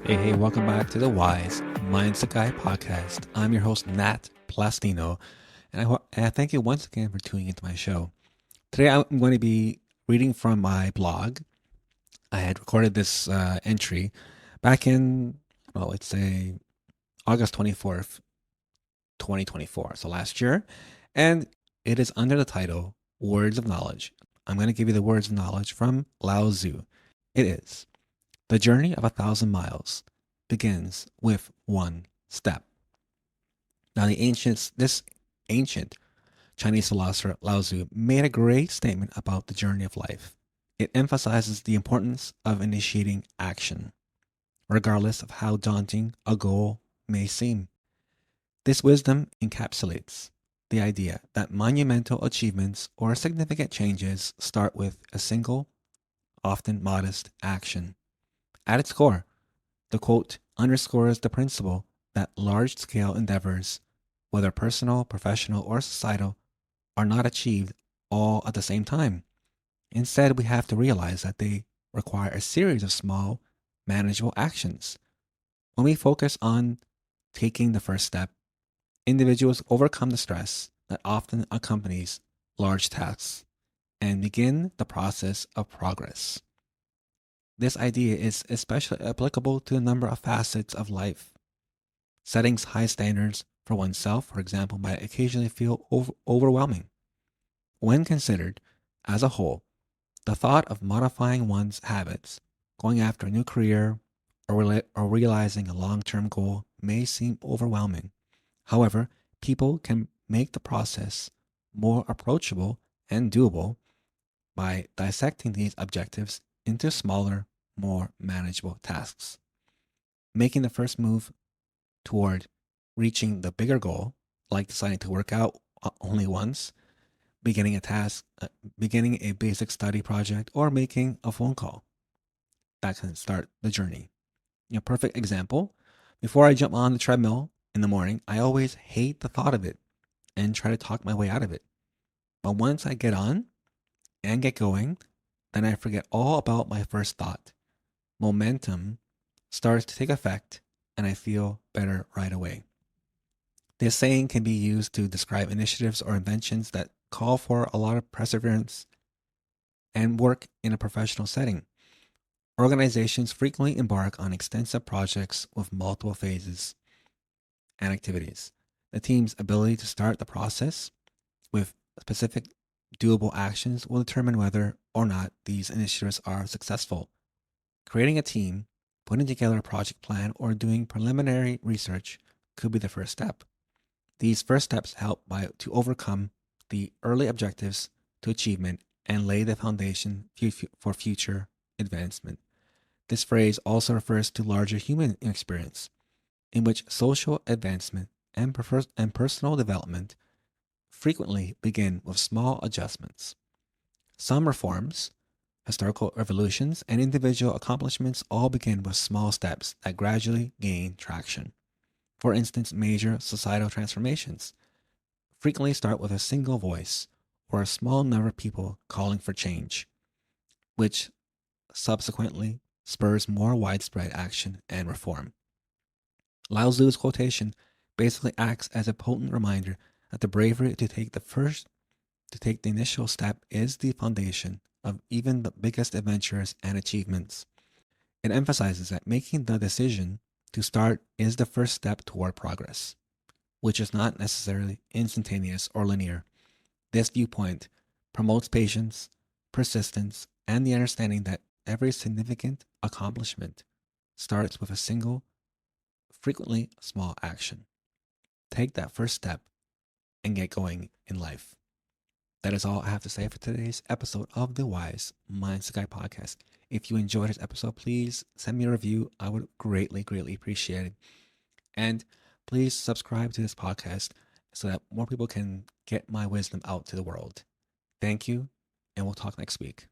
Hey, welcome back to the Wise Mindset Guy podcast. I'm your host, Nat Plastino, and I thank you once again for tuning into my show. Today, I'm going to be reading from my blog. I had recorded this entry back in, let's say August 24th, 2024, so last year, and it is under the title Words of Knowledge. I'm going to give you the words of knowledge from Lao Tzu. It is, the journey of 1,000 miles begins with one step. Now, this ancient Chinese philosopher Lao Tzu made a great statement about the journey of life. It emphasizes the importance of initiating action, regardless of how daunting a goal may seem. This wisdom encapsulates the idea that monumental achievements or significant changes start with a single, often modest action. At its core, the quote underscores the principle that large-scale endeavors, whether personal, professional, or societal, are not achieved all at the same time. Instead, we have to realize that they require a series of small, manageable actions. When we focus on taking the first step, individuals overcome the stress that often accompanies large tasks and begin the process of progress. This idea is especially applicable to a number of facets of life. Setting high standards for oneself, for example, might occasionally feel overwhelming. When considered as a whole, the thought of modifying one's habits, going after a new career, or realizing a long-term goal may seem overwhelming. However, people can make the process more approachable and doable by dissecting these objectives into smaller, more manageable tasks. Making the first move toward reaching the bigger goal, like deciding to work out only once, beginning a basic study project, or making a phone call. That can start the journey. A perfect example, before I jump on the treadmill in the morning, I always hate the thought of it and try to talk my way out of it. But once I get on and get going, then I forget all about my first thought. Momentum starts to take effect and I feel better right away. This saying can be used to describe initiatives or inventions that call for a lot of perseverance and work in a professional setting. Organizations frequently embark on extensive projects with multiple phases and activities. The team's ability to start the process with specific doable actions will determine whether or not these initiatives are successful. Creating a team, putting together a project plan, or doing preliminary research could be the first step. These first steps help to overcome the early objectives to achievement and lay the foundation for future advancement. This phrase also refers to larger human experience, in which social advancement and personal development frequently begin with small adjustments. Some reforms, historical revolutions, and individual accomplishments all begin with small steps that gradually gain traction. For instance, major societal transformations frequently start with a single voice or a small number of people calling for change, which subsequently spurs more widespread action and reform. Lao Tzu's quotation basically acts as a potent reminder that the bravery to take the initial step is the foundation of even the biggest adventures and achievements. It emphasizes that making the decision to start is the first step toward progress, which is not necessarily instantaneous or linear. This viewpoint promotes patience, persistence, and the understanding that every significant accomplishment starts with a single, frequently small action. Take that first step and get going in life. That is all I have to say for today's episode of the Wise Mindset Guy podcast. If you enjoyed this episode, please send me a review. I would greatly, greatly appreciate it. And please subscribe to this podcast so that more people can get my wisdom out to the world. Thank you, and we'll talk next week.